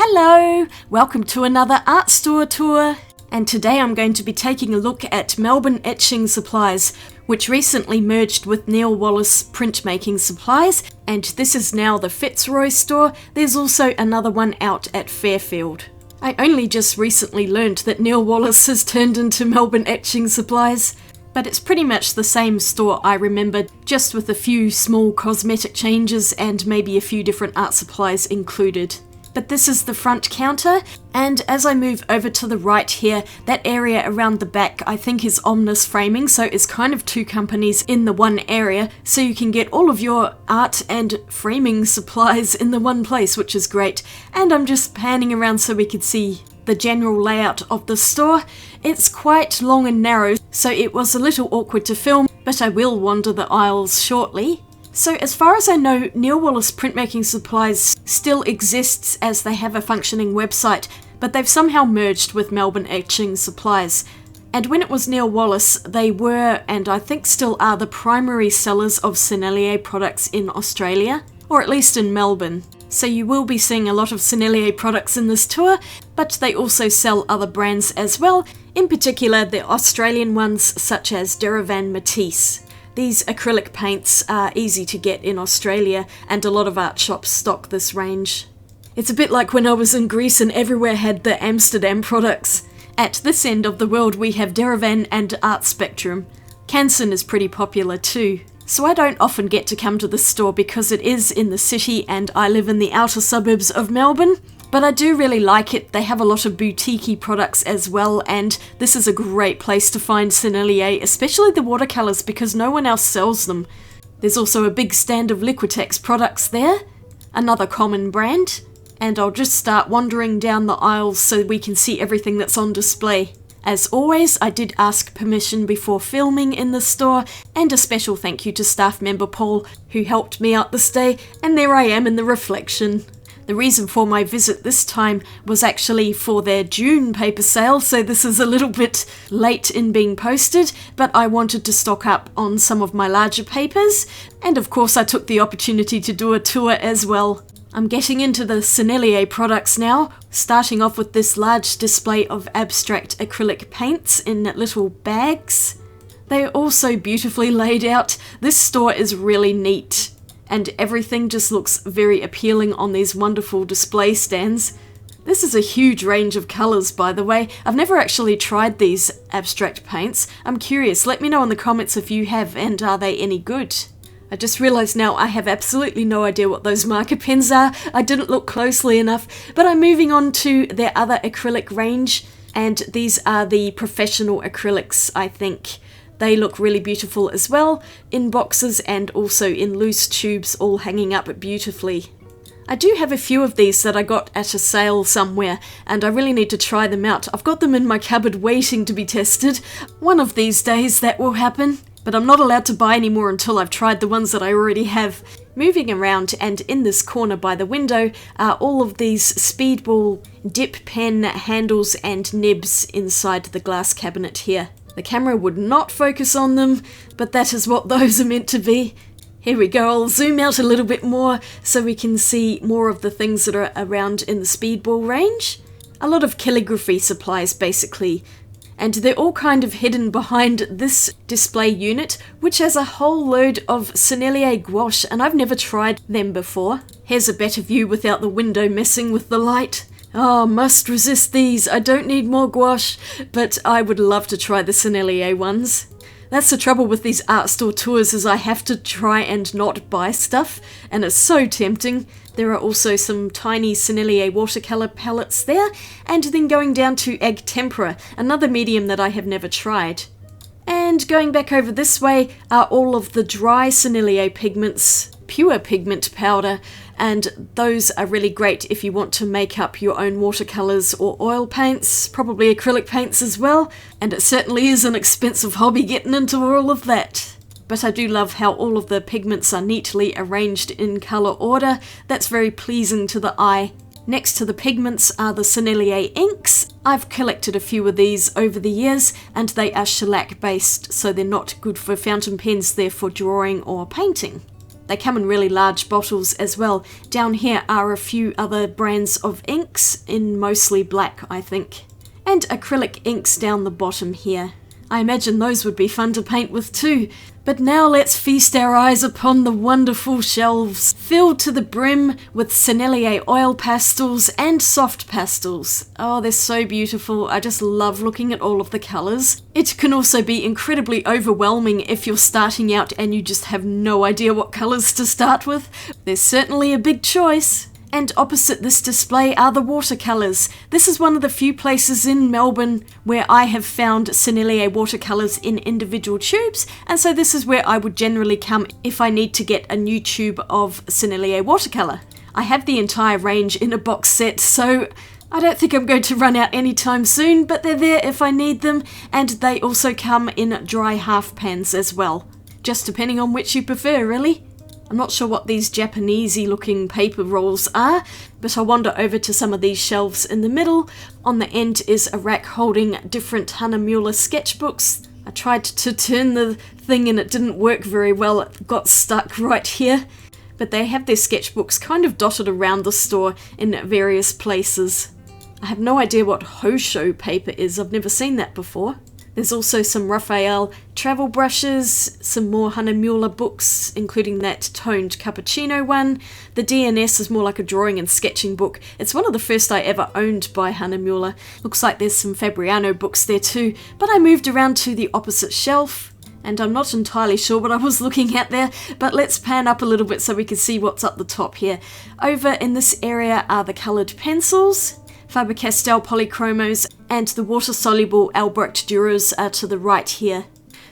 Hello! Welcome to another art store tour. And today I'm going to be taking a look at Melbourne Etching Supplies, which recently merged with Wallace Printmaking Supplies, and this is now the Fitzroy store. There's also another one out at Fairfield. I only just recently learned that Wallace has turned into Melbourne Etching Supplies, but it's pretty much the same store I remember, just with a few small cosmetic changes and maybe a few different art supplies included. But this is the front counter, and as I move over to the right here, that area around the back I think is Omnis Framing, so it's kind of two companies in the one area, so you can get all of your art and framing supplies in the one place, which is great. And I'm just panning around so we could see the general layout of the store. It's quite long and narrow, so it was a little awkward to film, but I will wander the aisles shortly. So as far as I know, Wallace Printmaking Supplies still exists as they have a functioning website, but they've somehow merged with Melbourne Etching Supplies. And when it was Wallace, they were, and I think still are, the primary sellers of Sennelier products in Australia, or at least in Melbourne. So you will be seeing a lot of Sennelier products in this tour, but they also sell other brands as well, in particular the Australian ones such as Derivan Matisse. These acrylic paints are easy to get in Australia, and a lot of art shops stock this range. It's a bit like when I was in Greece and everywhere had the Amsterdam products. At this end of the world we have Derivan and Art Spectrum. Canson is pretty popular too. So I don't often get to come to this store because it is in the city and I live in the outer suburbs of Melbourne. But I do really like it. They have a lot of boutique-y products as well, and this is a great place to find Sennelier, especially the watercolours, because no one else sells them. There's also a big stand of Liquitex products there, another common brand, and I'll just start wandering down the aisles so we can see everything that's on display. As always, I did ask permission before filming in the store, and a special thank you to staff member Paul, who helped me out this day, and there I am in the reflection. The reason for my visit this time was actually for their June paper sale, so this is a little bit late in being posted, but I wanted to stock up on some of my larger papers, and of course I took the opportunity to do a tour as well. I'm getting into the Sennelier products now, starting off with this large display of abstract acrylic paints in little bags. They are also beautifully laid out. This store is really neat, and everything just looks very appealing on these wonderful display stands. This is a huge range of colours, by the way. I've never actually tried these abstract paints. I'm curious, let me know in the comments if you have, and are they any good? I just realised now I have absolutely no idea what those marker pens are. I didn't look closely enough, but I'm moving on to their other acrylic range, and these are the professional acrylics, I think. They look really beautiful as well, in boxes and also in loose tubes, all hanging up beautifully. I do have a few of these that I got at a sale somewhere, and I really need to try them out. I've got them in my cupboard waiting to be tested. One of these days that will happen, but I'm not allowed to buy any more until I've tried the ones that I already have. Moving around, and in this corner by the window are all of these speedball dip pen handles and nibs inside the glass cabinet here. The camera would not focus on them, but that is what those are meant to be. Here we go, I'll zoom out a little bit more so we can see more of the things that are around in the speedball range. A lot of calligraphy supplies basically, and they're all kind of hidden behind this display unit, which has a whole load of Sennelier gouache, and I've never tried them before. Here's a better view without the window messing with the light. Oh, must resist these. I don't need more gouache, but I would love to try the Sennelier ones. That's the trouble with these art store tours, is I have to try and not buy stuff, and it's so tempting. There are also some tiny Sennelier watercolour palettes there, and then going down to egg tempera, another medium that I have never tried. And going back over this way are all of the dry Sennelier pigments, pure pigment powder, and those are really great if you want to make up your own watercolours or oil paints, probably acrylic paints as well, and it certainly is an expensive hobby getting into all of that. But I do love how all of the pigments are neatly arranged in colour order. That's very pleasing to the eye. Next to the pigments are the Sennelier inks. I've collected a few of these over the years, and they are shellac based, so they're not good for fountain pens, they're for drawing or painting. They come in really large bottles as well. Down here are a few other brands of inks in mostly black, I think. And acrylic inks down the bottom here. I imagine those would be fun to paint with too. But now let's feast our eyes upon the wonderful shelves, filled to the brim with Sennelier oil pastels and soft pastels. Oh, they're so beautiful. I just love looking at all of the colours. It can also be incredibly overwhelming if you're starting out and you just have no idea what colours to start with. There's certainly a big choice. And opposite this display are the watercolours. This is one of the few places in Melbourne where I have found Sennelier watercolours in individual tubes, and so this is where I would generally come if I need to get a new tube of Sennelier watercolour. I have the entire range in a box set, so I don't think I'm going to run out anytime soon, but they're there if I need them, and they also come in dry half pans as well. Just depending on which you prefer, really. I'm not sure what these Japanesey looking paper rolls are, but I'll wander over to some of these shelves in the middle. On the end is a rack holding different Hahnemuhle sketchbooks. I tried to turn the thing and it didn't work very well, it got stuck right here. But they have their sketchbooks kind of dotted around the store in various places. I have no idea what Hosho paper is, I've never seen that before. There's also some Raphael travel brushes, some more Hahnemuhle books, including that toned cappuccino one. The DNS is more like a drawing and sketching book. It's one of the first I ever owned by Hahnemuhle. Looks like there's some Fabriano books there too, but I moved around to the opposite shelf, and I'm not entirely sure what I was looking at there, but let's pan up a little bit so we can see what's up the top here. Over in this area are the coloured pencils, Faber-Castell Polychromos, and the water-soluble Albrecht Durers are to the right here.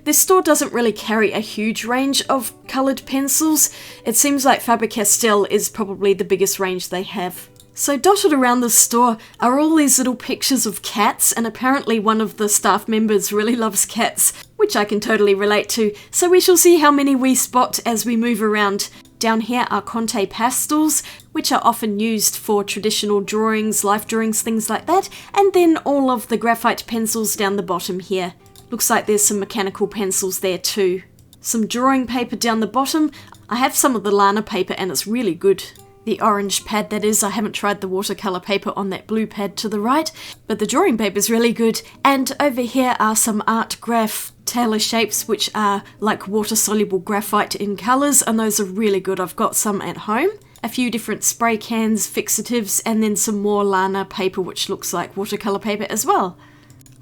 This store doesn't really carry a huge range of coloured pencils. It seems like Faber-Castell is probably the biggest range they have. So dotted around the store are all these little pictures of cats, and apparently one of the staff members really loves cats, which I can totally relate to, so we shall see how many we spot as we move around. Down here are Conte pastels, which are often used for traditional drawings, life drawings, things like that, and then all of the graphite pencils down the bottom here. Looks like there's some mechanical pencils there too. Some drawing paper down the bottom. I have some of the Lana paper and it's really good. The orange pad, that is. I haven't tried the watercolour paper on that blue pad to the right, but the drawing paper is really good. And over here are some Art Graph Taylor shapes, which are like water-soluble graphite in colours, and those are really good. I've got some at home. A few different spray cans, fixatives, and then some more Lana paper, which looks like watercolour paper as well.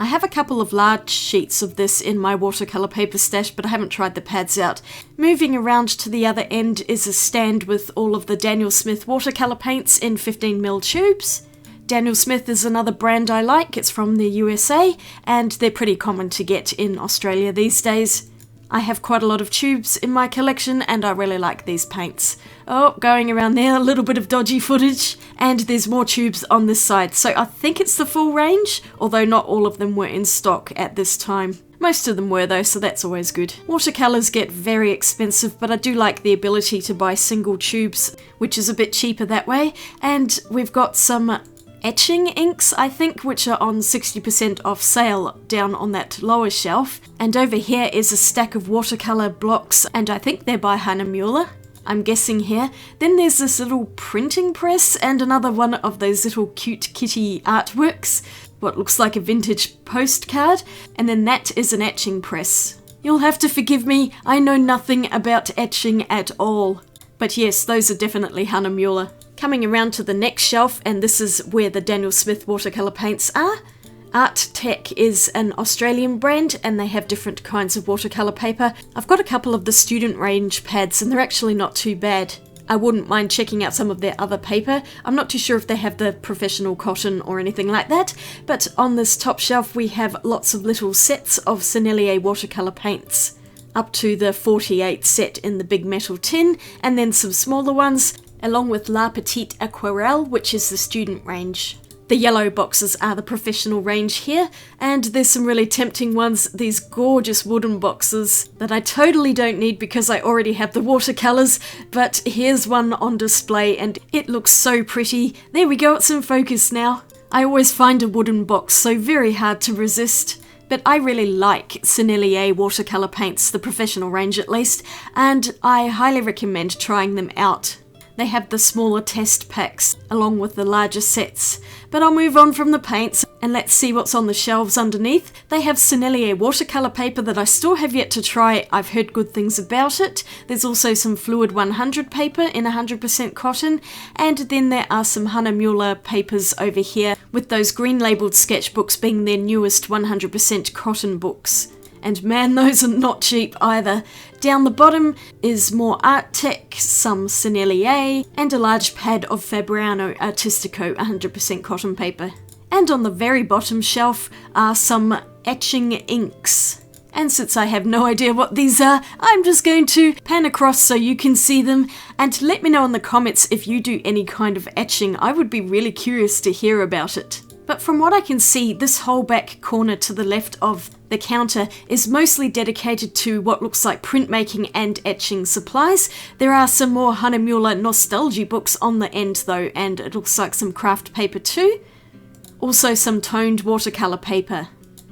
I have a couple of large sheets of this in my watercolour paper stash, but I haven't tried the pads out. Moving around to the other end is a stand with all of the Daniel Smith watercolour paints in 15mm tubes. Daniel Smith is another brand I like. It's from the USA, and they're pretty common to get in Australia these days. I have quite a lot of tubes in my collection, and I really like these paints. Oh, going around there, a little bit of dodgy footage, and there's more tubes on this side. So I think it's the full range, although not all of them were in stock at this time. Most of them were though, so that's always good. Watercolours get very expensive, but I do like the ability to buy single tubes, which is a bit cheaper that way. And we've got some etching inks, I think, which are on 60% off sale down on that lower shelf. And over here is a stack of watercolour blocks, and I think they're by Hahnemuhle, I'm guessing here. Then there's this little printing press and another one of those little cute kitty artworks, what looks like a vintage postcard, and then that is an etching press. You'll have to forgive me, I know nothing about etching at all. But yes, those are definitely Hahnemuhle. Coming around to the next shelf, and this is where the Daniel Smith watercolour paints are. Art Tech is an Australian brand, and they have different kinds of watercolour paper. I've got a couple of the student range pads, and they're actually not too bad. I wouldn't mind checking out some of their other paper. I'm not too sure if they have the professional cotton or anything like that, but on this top shelf we have lots of little sets of Sennelier watercolour paints. Up to the 48 set in the big metal tin, and then some smaller ones, along with La Petite Aquarelle, which is the student range. The yellow boxes are the professional range here, and there's some really tempting ones, these gorgeous wooden boxes that I totally don't need because I already have the watercolours, but here's one on display and it looks so pretty. There we go, it's in focus now. I always find a wooden box so very hard to resist. But I really like Sennelier watercolour paints, the professional range at least, and I highly recommend trying them out. They have the smaller test packs along with the larger sets. But I'll move on from the paints and let's see what's on the shelves underneath. They have Sennelier watercolour paper that I still have yet to try. I've heard good things about it. There's also some Fluid 100 paper in 100% cotton, and then there are some Hahnemuhle papers over here, with those green labelled sketchbooks being their newest 100% cotton books. And man, those are not cheap either. Down the bottom is more Art Tech, some Sennelier, and a large pad of Fabriano Artistico 100% cotton paper. And on the very bottom shelf are some etching inks. And since I have no idea what these are, I'm just going to pan across so you can see them, and let me know in the comments if you do any kind of etching. I would be really curious to hear about it. But from what I can see, this whole back corner to the left of the counter is mostly dedicated to what looks like printmaking and etching supplies. There are some more Hahnemuhle nostalgia books on the end though, and it looks like some craft paper too. Also some toned watercolour paper.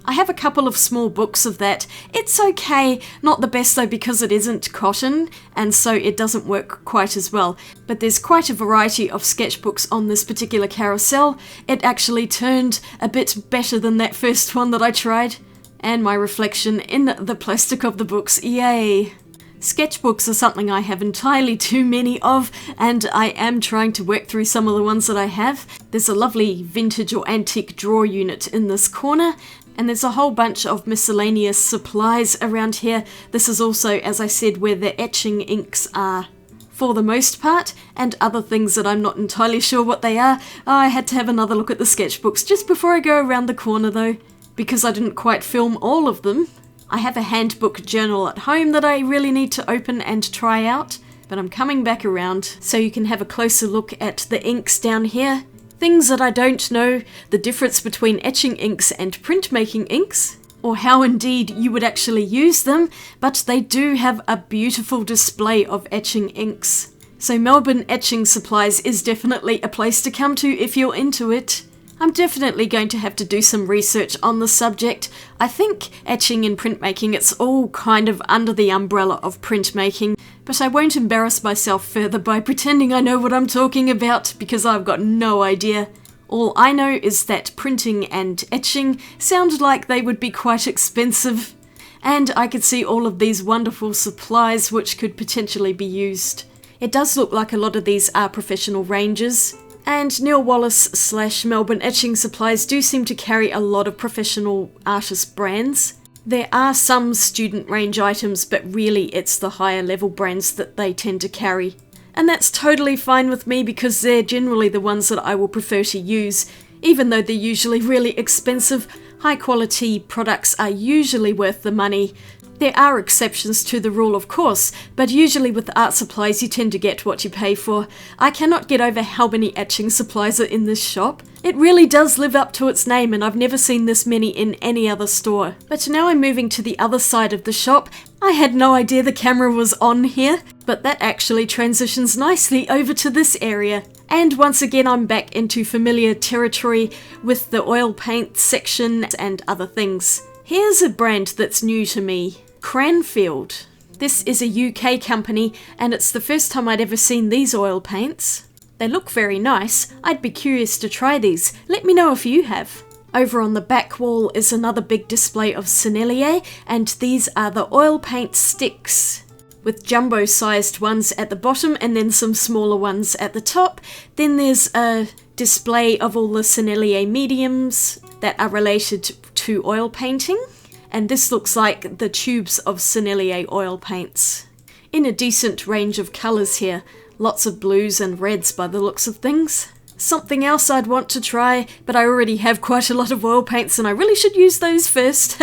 I have a couple of small books of that. It's okay, not the best though because it isn't cotton, and so it doesn't work quite as well. But there's quite a variety of sketchbooks on this particular carousel. It actually turned a bit better than that first one that I tried. And my reflection in the plastic of the books, yay! Sketchbooks are something I have entirely too many of, and I am trying to work through some of the ones that I have. There's a lovely vintage or antique drawer unit in this corner, and there's a whole bunch of miscellaneous supplies around here. This is also, as I said, where the etching inks are for the most part, and other things that I'm not entirely sure what they are. I had to have another look at the sketchbooks just before I go around the corner though, because I didn't quite film all of them. I have a handbook journal at home that I really need to open and try out, but I'm coming back around so you can have a closer look at the inks down here. Things that I don't know, the difference between etching inks and printmaking inks, or how indeed you would actually use them, but they do have a beautiful display of etching inks. So Melbourne Etching Supplies is definitely a place to come to if you're into it. I'm definitely going to have to do some research on the subject. I think etching and printmaking, it's all kind of under the umbrella of printmaking, but I won't embarrass myself further by pretending I know what I'm talking about, because I've got no idea. All I know is that printing and etching sound like they would be quite expensive, and I could see all of these wonderful supplies which could potentially be used. It does look like a lot of these are professional ranges. And Neil Wallace / Melbourne Etching Supplies do seem to carry a lot of professional artist brands. There are some student range items, but really it's the higher level brands that they tend to carry. And that's totally fine with me because they're generally the ones that I will prefer to use. Even though they're usually really expensive, high quality products are usually worth the money. There are exceptions to the rule, of course, but usually with art supplies you tend to get what you pay for. I cannot get over how many etching supplies are in this shop. It really does live up to its name, and I've never seen this many in any other store. But now I'm moving to the other side of the shop. I had no idea the camera was on here, but that actually transitions nicely over to this area. And once again I'm back into familiar territory with the oil paint section and other things. Here's a brand that's new to me. Cranfield. This is a UK company, and it's the first time I'd ever seen these oil paints. They look very nice. I'd be curious to try these. Let me know if you have. Over on the back wall is another big display of Sennelier, and these are the oil paint sticks, with jumbo-sized ones at the bottom and then some smaller ones at the top. Then there's a display of all the Sennelier mediums that are related to oil painting. And this looks like the tubes of Sennelier oil paints. In a decent range of colours here. Lots of blues and reds by the looks of things. Something else I'd want to try, but I already have quite a lot of oil paints and I really should use those first.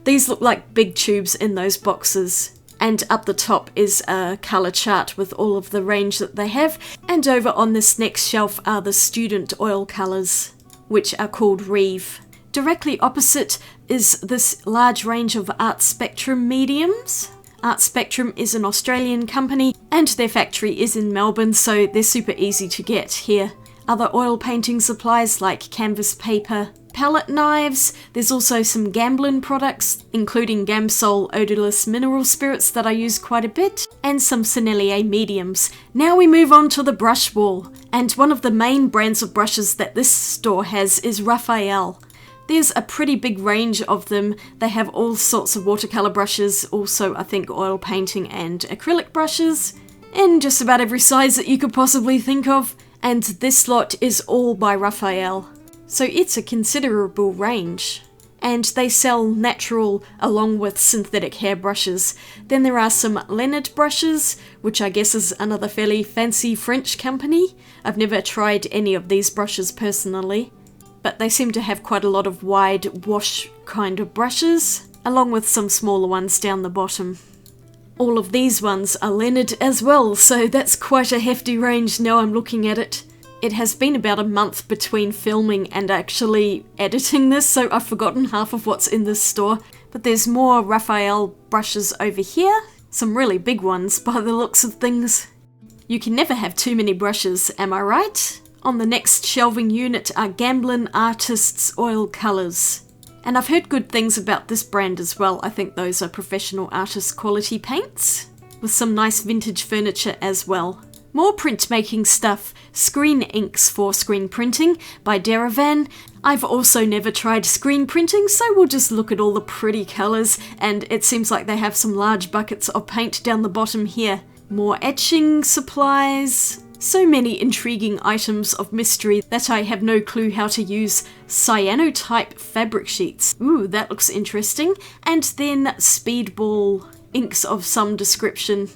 These look like big tubes in those boxes. And up the top is a colour chart with all of the range that they have. And over on this next shelf are the student oil colours, which are called Reeve. Directly opposite is this large range of Art Spectrum mediums. Art Spectrum is an Australian company and their factory is in Melbourne, so they're super easy to get here. Other oil painting supplies like canvas paper, palette knives. There's also some Gamblin products, including Gamsol odorless mineral spirits that I use quite a bit, and some Sennelier mediums. Now we move on to the brush wall, and one of the main brands of brushes that this store has is Raphael. There's a pretty big range of them. They have all sorts of watercolour brushes, also I think oil painting and acrylic brushes, in just about every size that you could possibly think of, and this lot is all by Raphael. So it's a considerable range. And they sell natural along with synthetic hair brushes. Then there are some Leonard brushes, which I guess is another fairly fancy French company. I've never tried any of these brushes personally, but they seem to have quite a lot of wide wash kind of brushes, along with some smaller ones down the bottom. All of these ones are Leonard as well, so that's quite a hefty range now I'm looking at it. It has been about a month between filming and actually editing this, so I've forgotten half of what's in this store. But there's more Raphael brushes over here, some really big ones by the looks of things. You can never have too many brushes, am I right? On the next shelving unit are Gamblin Artists Oil Colours. And I've heard good things about this brand as well. I think those are professional artist quality paints, with some nice vintage furniture as well. More printmaking stuff, screen inks for screen printing by Derivan. I've also never tried screen printing, so we'll just look at all the pretty colours, and it seems like they have some large buckets of paint down the bottom here. More etching supplies. So many intriguing items of mystery that I have no clue how to use. Cyanotype fabric sheets. Ooh, that looks interesting. And then speedball inks of some description.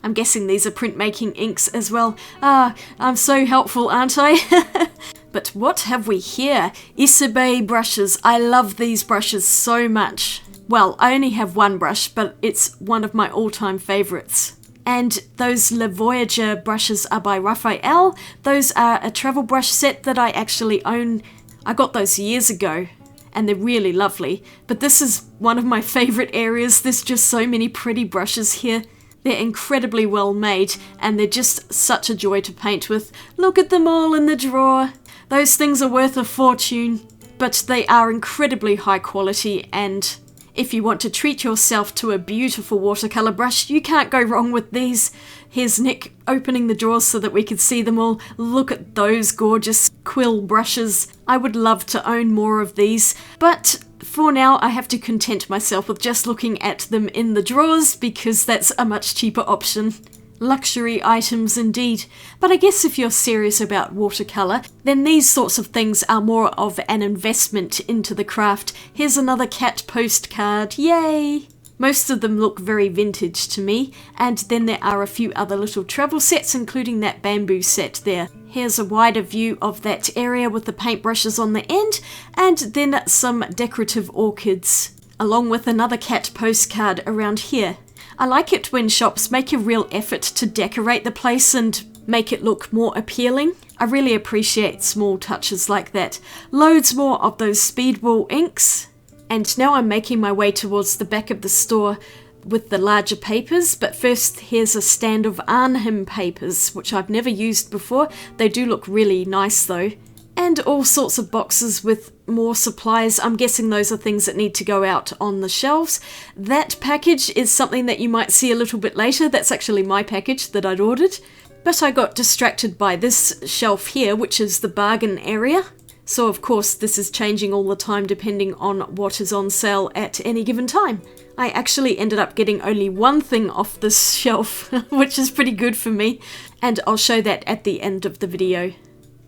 I'm guessing these are printmaking inks as well. Ah, I'm so helpful, aren't I? But what have we here? Isabey brushes. I love these brushes so much. Well, I only have one brush, but it's one of my all-time favourites. And those Le Voyager brushes are by Raphael. Those are a travel brush set that I actually own. I got those years ago, and they're really lovely. But this is one of my favourite areas. There's just so many pretty brushes here. They're incredibly well made, and they're just such a joy to paint with. Look at them all in the drawer. Those things are worth a fortune, but they are incredibly high quality, and if you want to treat yourself to a beautiful watercolour brush, you can't go wrong with these. Here's Nick opening the drawers so that we can see them all. Look at those gorgeous quill brushes. I would love to own more of these, but for now I have to content myself with just looking at them in the drawers because that's a much cheaper option. Luxury items indeed, but I guess if you're serious about watercolour, then these sorts of things are more of an investment into the craft. Here's another cat postcard, yay! Most of them look very vintage to me, and then there are a few other little travel sets, including that bamboo set there. Here's a wider view of that area with the paintbrushes on the end, and then some decorative orchids, along with another cat postcard around here. I like it when shops make a real effort to decorate the place and make it look more appealing. I really appreciate small touches like that. Loads more of those speedball inks. And now I'm making my way towards the back of the store with the larger papers, but first here's a stand of Arnhem papers, which I've never used before. They do look really nice though. And all sorts of boxes with more supplies. I'm guessing those are things that need to go out on the shelves. That package is something that you might see a little bit later. That's actually my package that I'd ordered. But I got distracted by this shelf here, which is the bargain area. So of course this is changing all the time depending on what is on sale at any given time. I actually ended up getting only one thing off this shelf, which is pretty good for me. And I'll show that at the end of the video.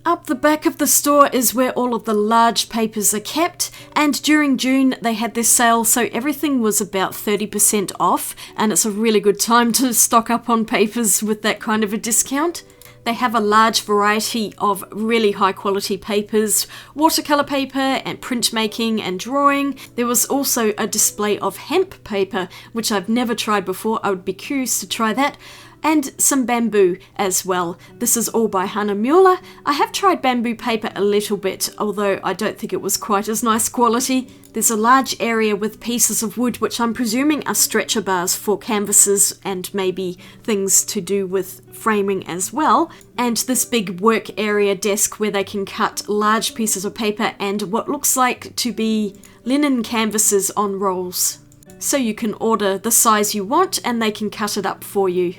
Up the back of the store is where all of the large papers are kept, and during June they had this sale, so everything was about 30% off, and it's a really good time to stock up on papers with that kind of a discount. They have a large variety of really high quality papers, watercolour paper and printmaking and drawing. There was also a display of hemp paper, which I've never tried before. I would be curious to try that. and some bamboo as well. This is all by Hannah Mueller. I have tried bamboo paper a little bit, although I don't think it was quite as nice quality. There's a large area with pieces of wood, which I'm presuming are stretcher bars for canvases and maybe things to do with framing as well. And this big work area desk where they can cut large pieces of paper and what looks like to be linen canvases on rolls. So you can order the size you want and they can cut it up for you.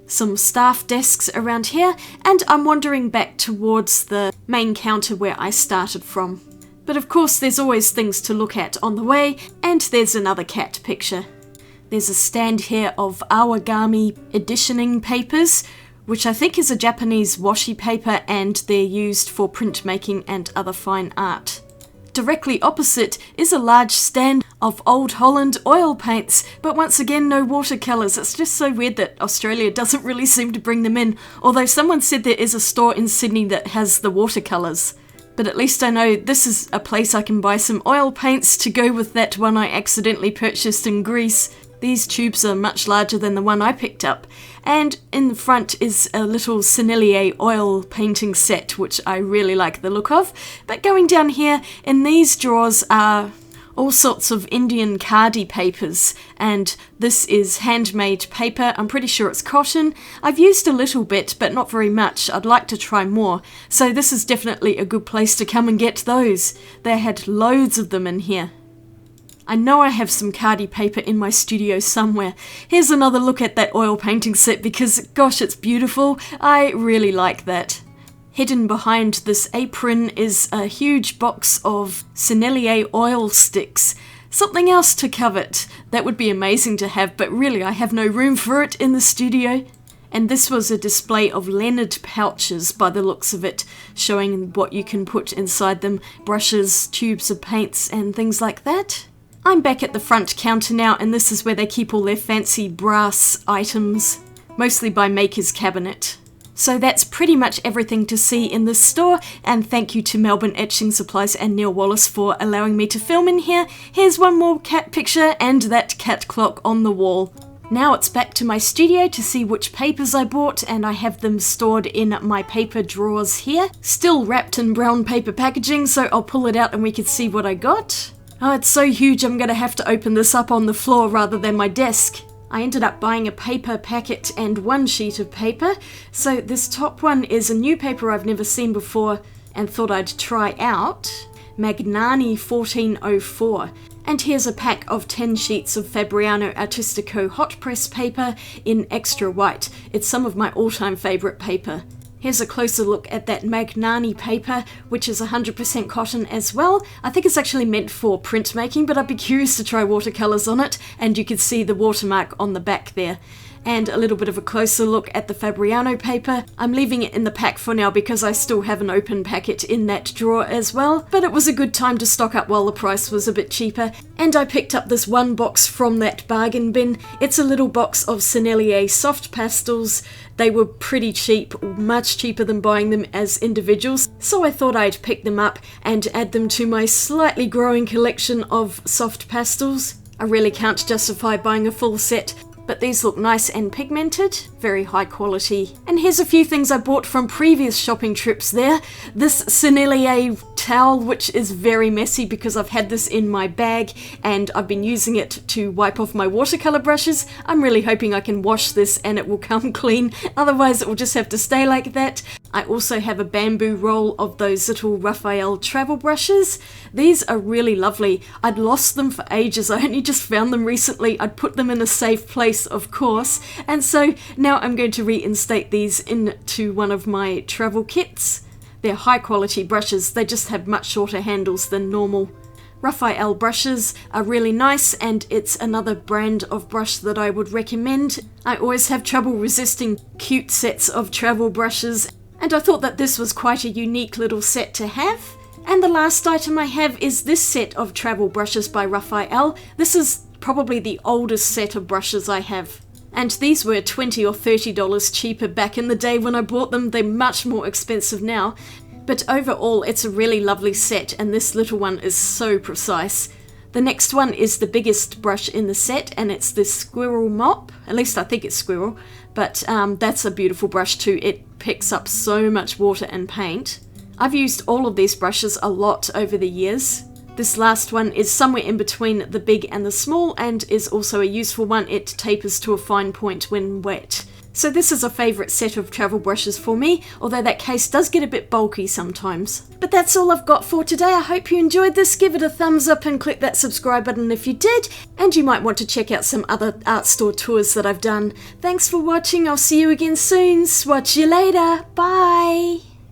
Some staff desks around here, and I'm wandering back towards the main counter where I started from. But of course there's always things to look at on the way, and there's another cat picture. There's a stand here of awagami editioning papers, which I think is a Japanese washi paper, and they're used for printmaking and other fine art. Directly opposite is a large stand of Old Holland oil paints, but once again no watercolours. It's just so weird that Australia doesn't really seem to bring them in, although someone said there is a store in Sydney that has the watercolours. But at least I know this is a place I can buy some oil paints to go with that one I accidentally purchased in Greece. These tubes are much larger than the one I picked up. And in the front is a little Sennelier oil painting set, which I really like the look of. But going down here, in these drawers are all sorts of Indian khadi papers, and this is handmade paper. I'm pretty sure it's cotton. I've used a little bit, but not very much. I'd like to try more. So this is definitely a good place to come and get those. They had loads of them in here. I know I have some khadi paper in my studio somewhere. Here's another look at that oil painting set because, gosh, it's beautiful. I really like that. Hidden behind this apron is a huge box of Sennelier oil sticks. Something else to covet. That would be amazing to have, but really I have no room for it in the studio. And this was a display of Leonard pouches by the looks of it, showing what you can put inside them, brushes, tubes of paints and things like that. I'm back at the front counter now, and this is where they keep all their fancy brass items, mostly by Maker's Cabinet. So that's pretty much everything to see in this store, and thank you to Melbourne Etching Supplies and Neil Wallace for allowing me to film in here. Here's one more cat picture and that cat clock on the wall. Now it's back to my studio to see which papers I bought, and I have them stored in my paper drawers here. Still wrapped in brown paper packaging, so I'll pull it out and we can see what I got. Oh, it's so huge I'm going to have to open this up on the floor rather than my desk. I ended up buying a paper packet and one sheet of paper. So this top one is a new paper I've never seen before and thought I'd try out. Magnani 1404. And here's a pack of 10 sheets of Fabriano Artistico hot press paper in extra white. It's some of my all-time favourite paper. Here's a closer look at that Magnani paper, which is 100% cotton as well. I think it's actually meant for printmaking, but I'd be curious to try watercolours on it, and you can see the watermark on the back there. And a little bit of a closer look at the Fabriano paper. I'm leaving it in the pack for now because I still have an open packet in that drawer as well, but it was a good time to stock up while the price was a bit cheaper. And I picked up this one box from that bargain bin. It's a little box of Sennelier soft pastels. They were pretty cheap, much cheaper than buying them as individuals, so I thought I'd pick them up and add them to my slightly growing collection of soft pastels. I really can't justify buying a full set, but these look nice and pigmented, very high quality. And here's a few things I bought from previous shopping trips there. This Sennelier towel, which is very messy because I've had this in my bag and I've been using it to wipe off my watercolour brushes. I'm really hoping I can wash this and it will come clean, otherwise it will just have to stay like that. I also have a bamboo roll of those little Raphael travel brushes. These are really lovely. I'd lost them for ages. I only just found them recently. I'd put them in a safe place, of course, and so now I'm going to reinstate these into one of my travel kits. They're high quality brushes. They just have much shorter handles than normal. Raphael brushes are really nice, and it's another brand of brush that I would recommend. I always have trouble resisting cute sets of travel brushes, and I thought that this was quite a unique little set to have. And the last item I have is this set of travel brushes by Raphael. This is probably the oldest set of brushes I have. And these were $20 or $30 cheaper back in the day when I bought them. They're much more expensive now. But overall, it's a really lovely set, and this little one is so precise. The next one is the biggest brush in the set, and it's this Squirrel Mop. At least I think it's squirrel, but that's a beautiful brush too. It picks up so much water and paint. I've used all of these brushes a lot over the years. This last one is somewhere in between the big and the small, and is also a useful one. It tapers to a fine point when wet. So this is a favourite set of travel brushes for me, although that case does get a bit bulky sometimes. But that's all I've got for today. I hope you enjoyed this. Give it a thumbs up and click that subscribe button if you did, and you might want to check out some other art store tours that I've done. Thanks for watching. I'll see you again soon. Swatch you later. Bye!